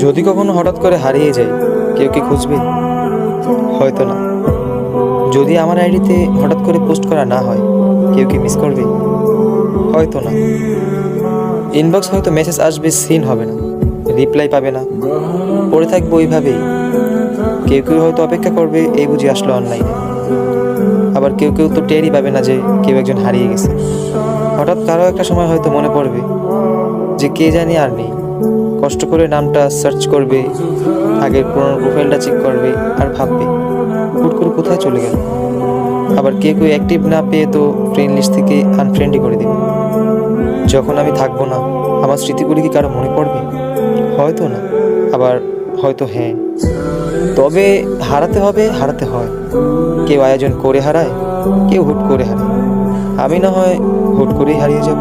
যদি কখনো হঠাৎ করে হারিয়ে যাই, কেউ কি খুঁজবে? হয়তো না। যদি আমার আইডিতে হঠাৎ করে পোস্ট করা না হয়, কেউ কি মিস করবে? হয়তো না। ইনবক্স হয়তো মেসেজ আসবে, সিন হবে না, রিপ্লাই পাবে না, পড়ে থাকবো ওইভাবেই। কেউ কেউ হয়তো অপেক্ষা করবে, এই বুঝি আসলো অনলাইনে। আবার কেউ কেউ তো টেরই পাবে না যে কেউ একজন হারিয়ে গেছে। হঠাৎ কারো একটা সময় হয়তো মনে পড়বে যে কে জানি আর নেই। কষ্ট করে নামটা সার্চ করবে, আগের পুরোনো প্রোফাইলটা চেক করবে আর ভাববে হুট করে কোথায় চলে গেল। আবার কেউ কেউ অ্যাক্টিভ না পেয়ে তো ফ্রেন্ড লিস্ট থেকে আনফ্রেন্ডই করে দেবে। যখন আমি থাকবো না, আমার স্মৃতিগুলি কি কারো মনে পড়বে? হয়তো না, আবার হয়তো হ্যাঁ। তবে হারাতে হবে, হারাতে হয়। কেউ আয়োজন করে হারায়, কেউ হুট করে হারায়। আমি না হয় হুট করেই হারিয়ে যাব।